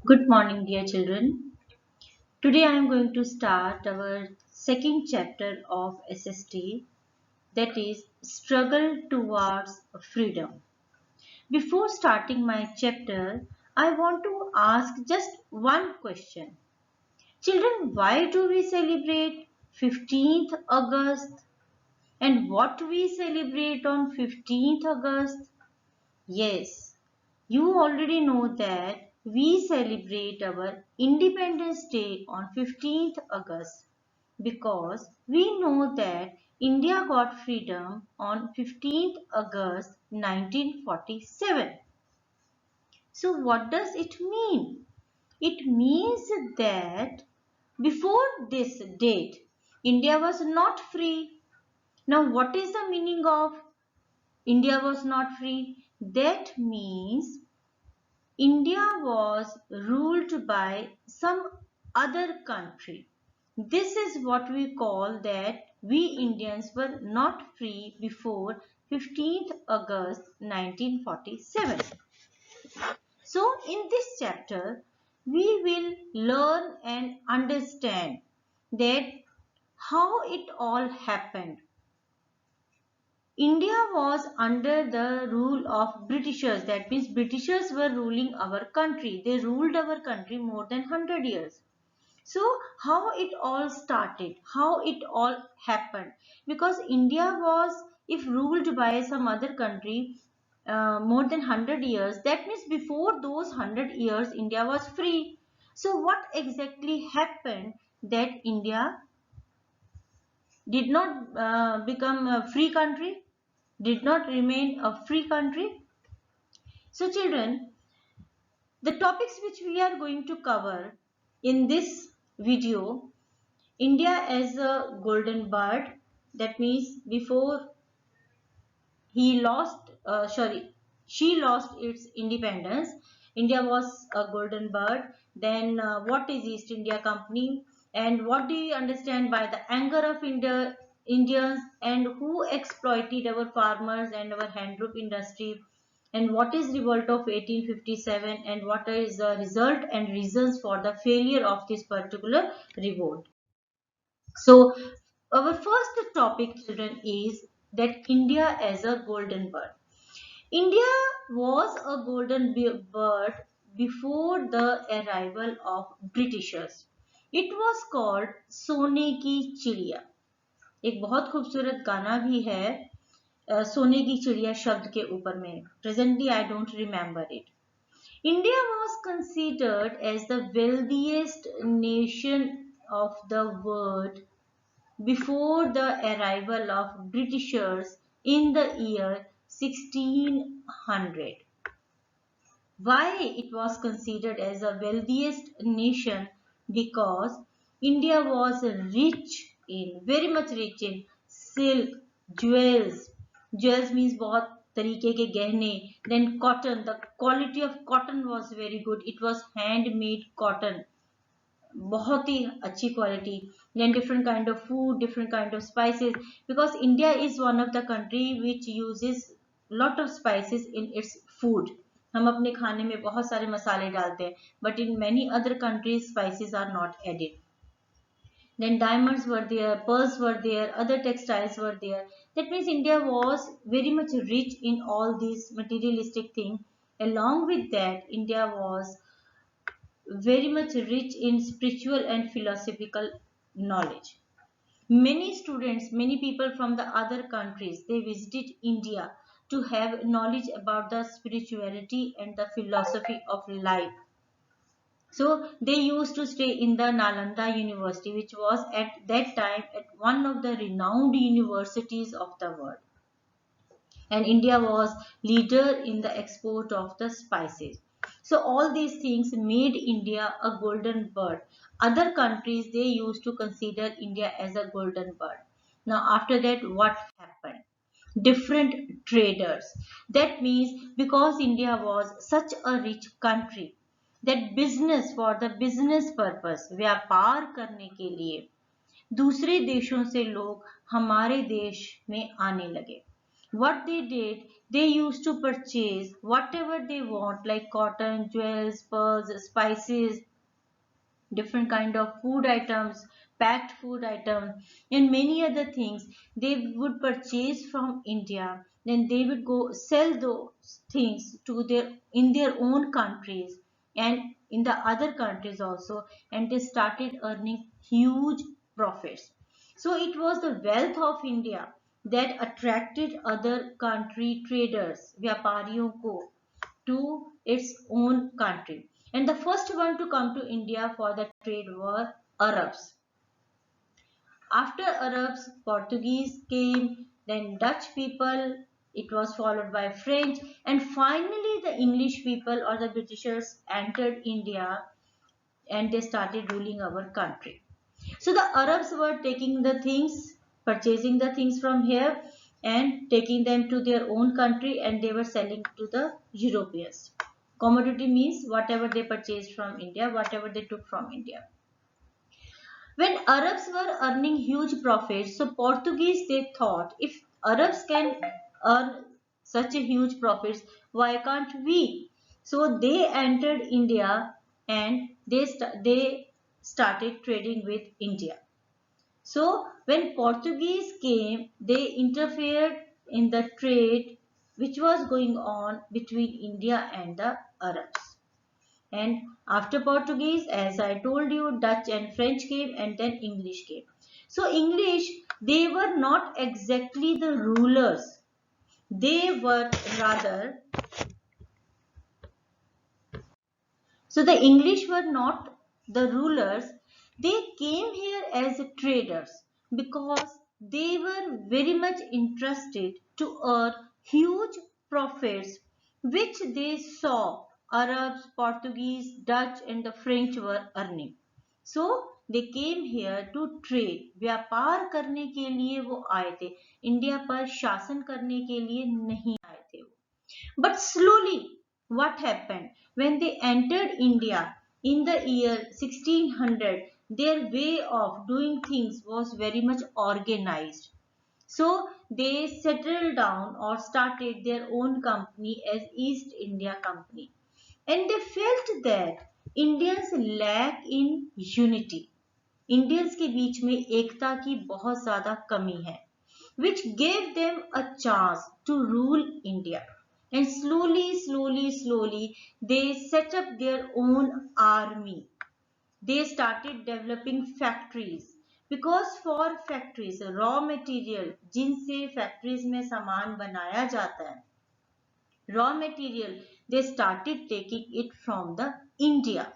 Good morning, dear children. Today I am going to start our second chapter of SST, that is Struggle Towards Freedom. Before starting my chapter, I want to ask just one question. Children, why do we celebrate 15th August and what we celebrate on 15th August? Yes, you already know that we celebrate our Independence Day on 15th August because we know that India got freedom on 15th August 1947. So what does it mean? It means that before this date, India was not free. Now what is the meaning of India was not free? That means India was ruled by some other country. This is what we call that we Indians were not free before 15th August 1947. So in this chapter, we will learn and understand that how it all happened. India was under the rule of Britishers. That means Britishers were ruling our country. They ruled our country more than 100 years. So how it all started, how it all happened, because India was, if ruled by some other country more than 100 years, that means before those 100 years India was free. So what exactly happened that India did not become a free country, did not remain a free country? So children, the topics which we are going to cover in this video, India as a golden bird, that means before he lost, she lost its independence. India was a golden bird. Then what is East India Company? And what do you understand by the anger of Indians, and who exploited our farmers and our handloom industry? And what is revolt of 1857, and what is the result and reasons for the failure of this particular revolt? So our first topic, children, is that India as a golden bird. India was a bird before the arrival of Britishers. It was called सोने की चिड़िया. एक बहुत खूबसूरत गाना भी है सोने की चिड़िया शब्द के ऊपर में. Presently I don't remember it. India was considered as the wealthiest nation of the world before the arrival of Britishers in the year 1600. Why it was considered as the wealthiest nation? Because India was rich in, very much rich in silk, jewels. Jewels means बहुत तरीके के गहने. Then cotton. The quality of cotton was very good. It was handmade cotton. बहुत ही अच्छी quality. Then different kind of food, different kind of spices, because India is one of the country which uses lot of spices in its food. हम अपने खाने में बहुत सारे मसाले डालते हैं, but in many other countries spices are not added. Then diamonds were there, pearls were there, other textiles were there. That means India was very much rich in all these materialistic things. Along with that, India was very much rich in spiritual and philosophical knowledge. Many students, many people from the other countries, they visited India to have knowledge about the spirituality and the philosophy of life. So they used to stay in the Nalanda University, which was at that time at one of the renowned universities of the world. And India was leader in the export of the spices. So all these things made India a golden bird. Other countries, they used to consider India as a golden bird. Now after that, what happened? Different traders. That means because India was such a rich country, that business, for the business purpose, व्यापार करने के लिए दूसरे देशों से लोग हमारे देश में आने लगे. what they did, they used to purchase whatever they want, like cotton, jewels, pearls, spices, different kind of food items, packed food items, and many other things they would purchase from India. Then they would go sell those things to their in their own countries and in the other countries also, and they started earning huge profits. So it was the wealth of India that attracted other country traders, vyapariyon ko, to its own country. And the first one to come to India for the trade were Arabs. After Arabs, Portuguese came, then Dutch people, it was followed by French, and finally the English people or the Britishers entered India and they started ruling our country. So the Arabs were taking the things, purchasing the things from here and taking them to their own country, and they were selling to the Europeans. Commodity means whatever they purchased from India, whatever they took from India. When Arabs were earning huge profits, so Portuguese they thought, if Arabs can earn such a huge profits, why can't we? So they entered India and they started trading with India. So when Portuguese came, they interfered in the trade which was going on between India and the Arabs. And after Portuguese, as I told you, Dutch and French came, and then English came. So English, they were not exactly the rulers. They were rather, so the English were not the rulers. They came here as traders because they were very much interested to earn huge profits which they saw Arabs, Portuguese, Dutch and the French were earning. So they came here to trade. व्यापार करने के लिए वो आए थे. India पर शासन करने के लिए नहीं आए थे वो. But slowly, what happened? When they entered India in the year 1600, their way of doing things was very much organized. So they settled down or started their own company as East India Company. And they felt that Indians lack in unity. Indians के बीच में एकता की बहुत ज्यादा कमी है, which gave them a chance to rule India. And slowly, they set up their own army. They started developing factories. Because for factories, raw material, जिनसे factories में सामान बनाया जाता है, raw material, they started taking it from the India.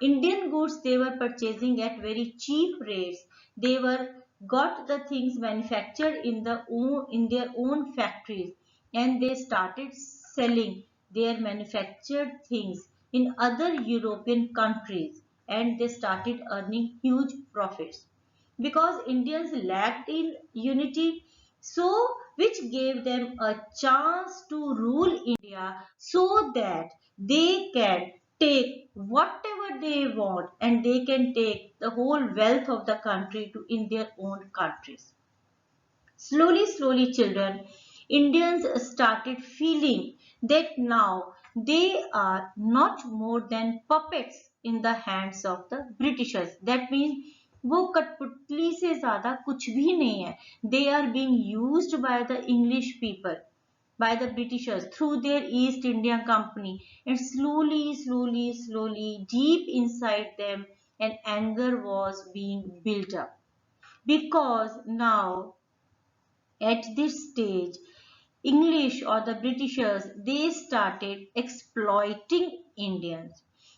Indian goods they were purchasing at very cheap rates. They were got the things manufactured in their own factories, and they started selling their manufactured things in other European countries, and they started earning huge profits because Indians lacked in unity, so which gave them a chance to rule India so that they can take whatever they want and they can take the whole wealth of the country to in their own countries. Slowly, children, Indians started feeling that now they are not more than puppets in the hands of the Britishers. That means वो कठपुतली से ज्यादा कुछ भी नहीं है. They are being used by the English people, by the Britishers through their East India Company, and slowly, deep inside them, an anger was being built up because now at this stage, English or the Britishers, they started exploiting Indians.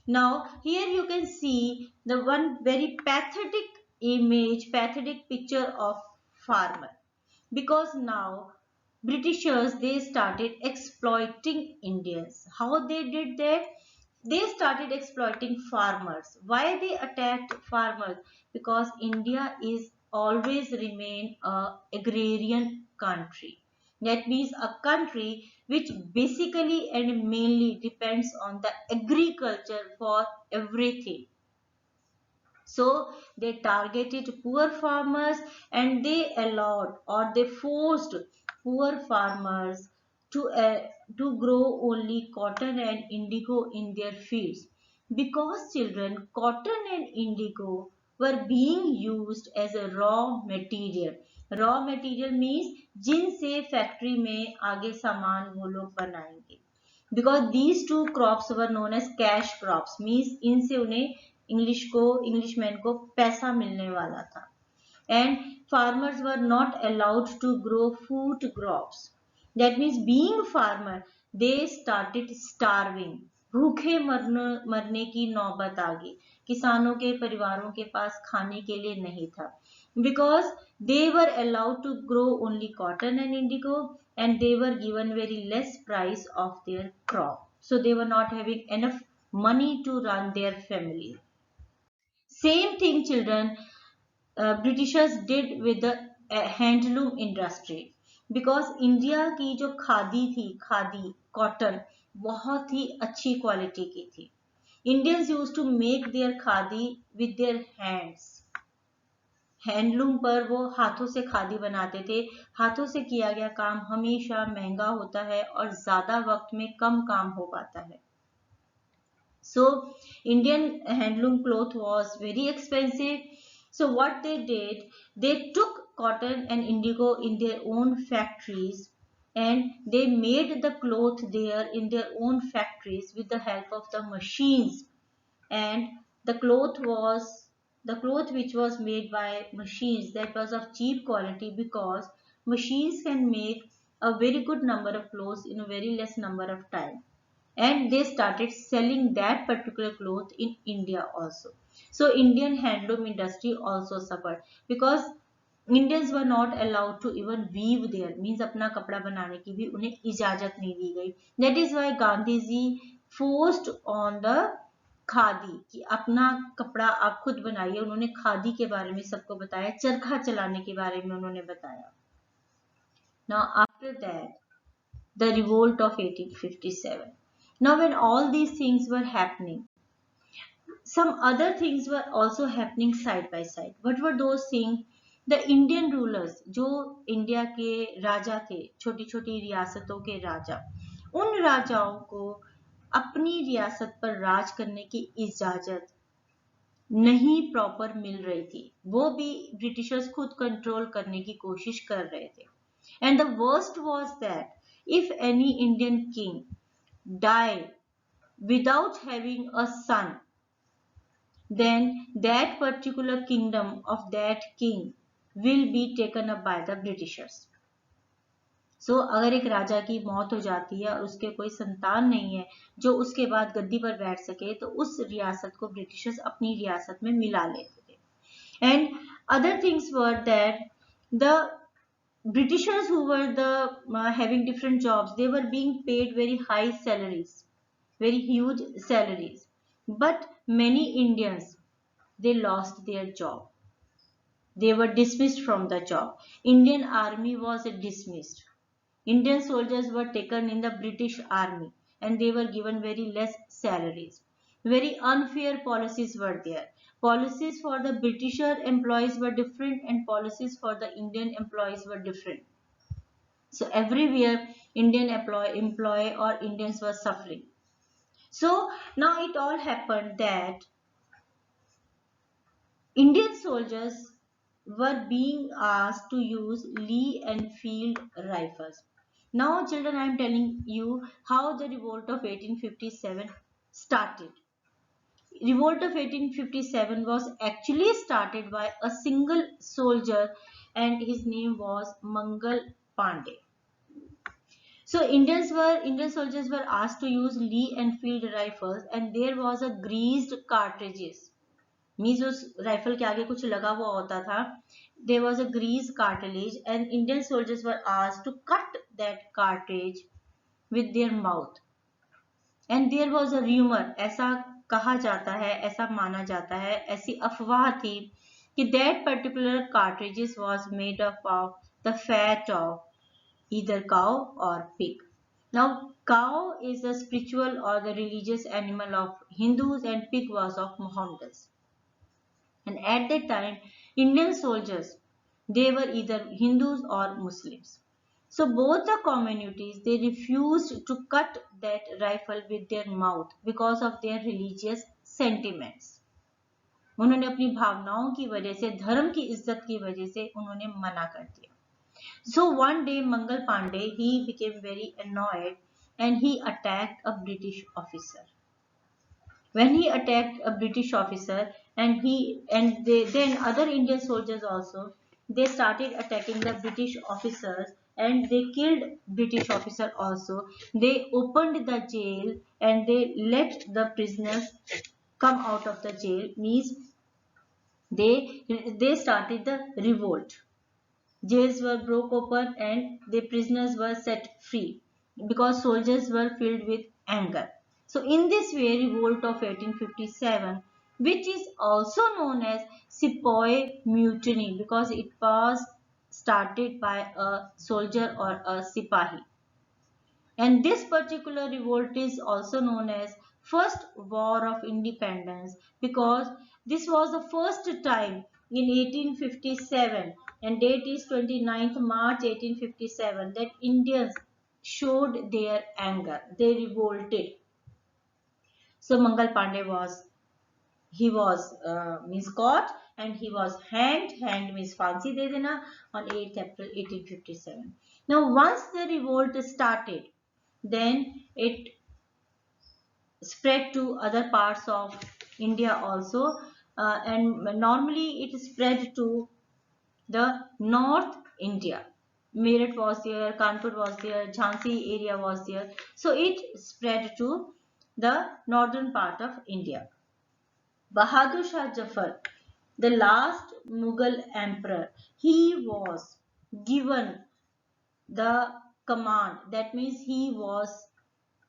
Now, here you can see the one very pathetic image, pathetic picture of farmer. Because now Britishers, they started exploiting Indians. How they did that? They started exploiting farmers. Why they attacked farmers? Because India is always remain a agrarian country. That means a country which basically and mainly depends on the agriculture for everything. So they targeted poor farmers and they allowed or they forced poor farmers to grow only cotton and indigo in their fields. Because children, cotton and indigo were being used as a raw material. Raw material means जिनसे factory में आगे सामान वो लोग बनाएंगे. Because these two crops were known as cash crops, means इनसे उन्हें Englishman को पैसा मिलने वाला था. And farmers were not allowed to grow food crops. That means being farmer, they started starving. भूखे मरने की नौबत आ गई. किसानों के परिवारों के पास खाने के लिए नहीं था. Because they were allowed to grow only cotton and indigo, and they were given very less price of their crop. So they were not having enough money to run their family. Same thing, children, Britishers did with the handloom industry. Because India की जो khadi cotton बहुत ही अच्छी quality की थी. Indians use to make their khadi with their hands. Handloom पर वो हाथों से खादी बनाते थे. हाथों से किया गया काम हमेशा महंगा होता है और ज्यादा वक्त में कम काम हो पाता है. So Indian handloom cloth was very expensive. So what they did, they took cotton and indigo in their own factories, and they made the cloth there in their own factories with the help of the machines. And the cloth which was made by machines, that was of cheap quality, because machines can make a very good number of clothes in a very less number of time. And they started selling that particular cloth in India also. So Indian handloom industry also suffered, because Indians were not allowed to even weave there, means अपना कपड़ा बनाने की भी उन्हें इजाजत नहीं दी गई. That is why Gandhi ji forced on the khadi कि अपना कपड़ा आप खुद बनाइए. उन्होंने खादी के बारे में सबको बताया, चरखा चलाने के बारे में उन्होंने बताया. Now after that, the revolt of 1857. Now when all these things were happening, some other things were also happening side by side. What were those things? The Indian rulers, जो इंडिया के राजा थे, छोटी छोटी रियासतों के राजा, उन राजाओं को अपनी रियासत पर राज करने की इजाजत नहीं प्रॉपर मिल रही थी. वो भी ब्रिटिशर्स खुद कंट्रोल करने की कोशिश कर रहे थे. And the worst was that if any Indian king died without having a son, then that particular kingdom of that king will be taken up by the Britishers. So अगर एक राजा की मौत हो जाती है और उसके कोई संतान नहीं है जो उसके बाद गद्दी पर बैठ सके, तो उस रियासत को ब्रिटिशर्स अपनी रियासत में मिला लेते थे. And other things were that the Britishers who were having different jobs, they were being paid very high salaries, very huge salaries. But many Indians, they lost their job. They were dismissed from the job. Indian army was dismissed. Indian soldiers were taken in the British army, and they were given very less salaries. Very unfair policies were there. Policies for the Britisher employees were different, and policies for the Indian employees were different. So everywhere Indian employee or Indians were suffering. So now it all happened that Indian soldiers were being asked to use Lee Enfield rifles. Now children, I am telling you how the revolt of 1857 started. Revolt of 1857 was actually started by a single soldier, and his name was Mangal Pandey. So Indian soldiers were asked to use Lee Enfield rifles, and there was a greased cartridges. Means उस rifle के आगे कुछ लगा हुआ होता था. There was a grease cartridge, and Indian soldiers were asked to cut that cartridge with their mouth. And there was a rumor, ऐसा कहा जाता है, ऐसा माना जाता है, ऐसी अफवाह थी कि that particular cartridges was made up of the fat of either cow or pig. Now, cow is the spiritual or the religious animal of Hindus, and pig was of Mohammedans. And at that time, Indian soldiers, they were either Hindus or Muslims. So both the communities, they refused to cut that rifle with their mouth because of their religious sentiments. उन्होंने अपनी भावनाओं की वजह से, धर्म की इज्जत की वजह से उन्होंने मना कर दिया. So one day Mangal Pandey, he became very annoyed and he attacked a British officer. When he attacked a British officer, then other Indian soldiers also, they started attacking the British officers and they killed British officer also. They opened the jail and they let the prisoners come out of the jail. Means they started the revolt. Jails were broke open and the prisoners were set free because soldiers were filled with anger. So in this way, revolt of 1857, which is also known as Sepoy Mutiny because it was started by a soldier or a sipahi. And this particular revolt is also known as First War of Independence because this was the first time in 1857, and date is 29th March 1857, that Indians showed their anger. They revolted. So Mangal Pandey was caught and he was hanged. Hanged means फांसी दे देना on 8th April 1857. Now once the revolt started, then it spread to other parts of India also, and normally it spread to the North India. Meerut was there, Kanpur was there, Jhansi area was there. So it spread to the northern part of India. Bahadur Shah Jafar, the last Mughal emperor, he was given the command. That means he was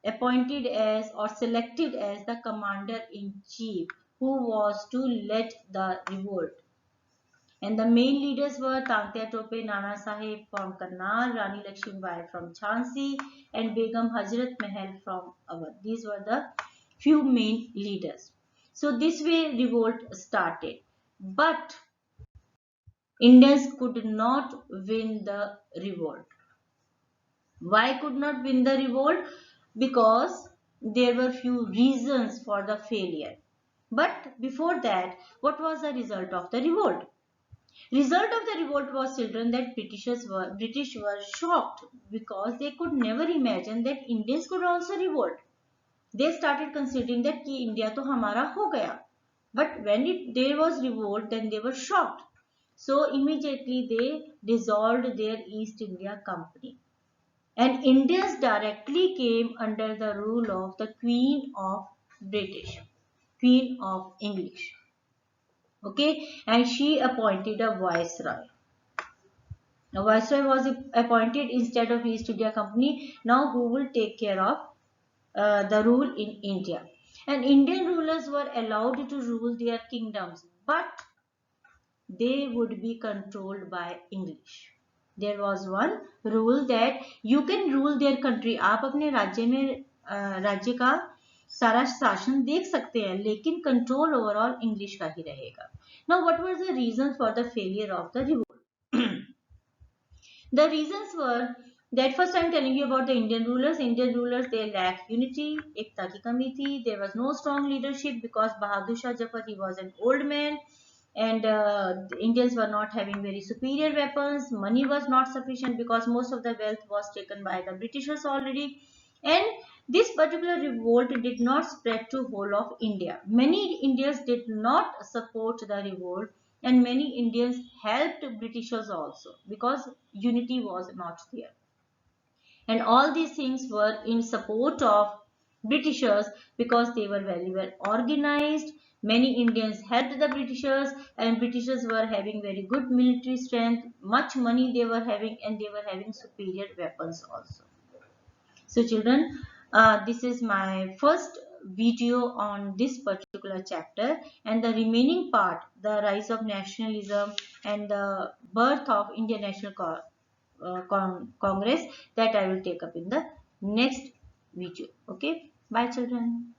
appointed as or selected as the commander-in-chief who was to lead the revolt. And the main leaders were Tantia Tope Nana Sahib from Karnal, Rani Lakshmibai from Jhansi, and Begum Hazrat Mahal from Awadh. These were the few main leaders. So this way revolt started. But Indians could not win the revolt. Why could not win the revolt? Because there were few reasons for the failure. But before that, what was the result of the revolt? Result of the revolt was, children, that British were shocked because they could never imagine that Indians could also revolt. They started considering that कि India तो हमारा हो गया. But when there was revolt, then they were shocked. So immediately they dissolved their East India Company. And Indians directly came under the rule of the Queen of British, Queen of English. Okay, and she appointed a viceroy. Now, viceroy was appointed instead of East India Company. Now, who will take care of the rule in India? And Indian rulers were allowed to rule their kingdoms, but they would be controlled by English. There was one rule that you can rule their country. आप अपने राज्य का सारा शासन देख सकते हैं, लेकिन कंट्रोल ओवरऑल इंग्लिश का ही रहेगा. Now, what were the reasons for the failure of the revolt? The reasons were that, first I am telling you about the Indian rulers. Indian rulers, they lacked unity, ekta ki kami thi. There was no strong leadership because Bahadur Shah Jafar, he was an old man, and the Indians were not having very superior weapons. Money was not sufficient because most of the wealth was taken by the Britishers already. And this particular revolt did not spread to whole of India. Many Indians did not support the revolt, and many Indians helped Britishers also because unity was not there. And all these things were in support of Britishers because they were very well organized. Many Indians helped the Britishers, and Britishers were having very good military strength, much money they were having, and they were having superior weapons also. So children, this is my first video on this particular chapter, and the remaining part, the rise of nationalism and the birth of Indian National Congress, that I will take up in the next video. Okay, bye children.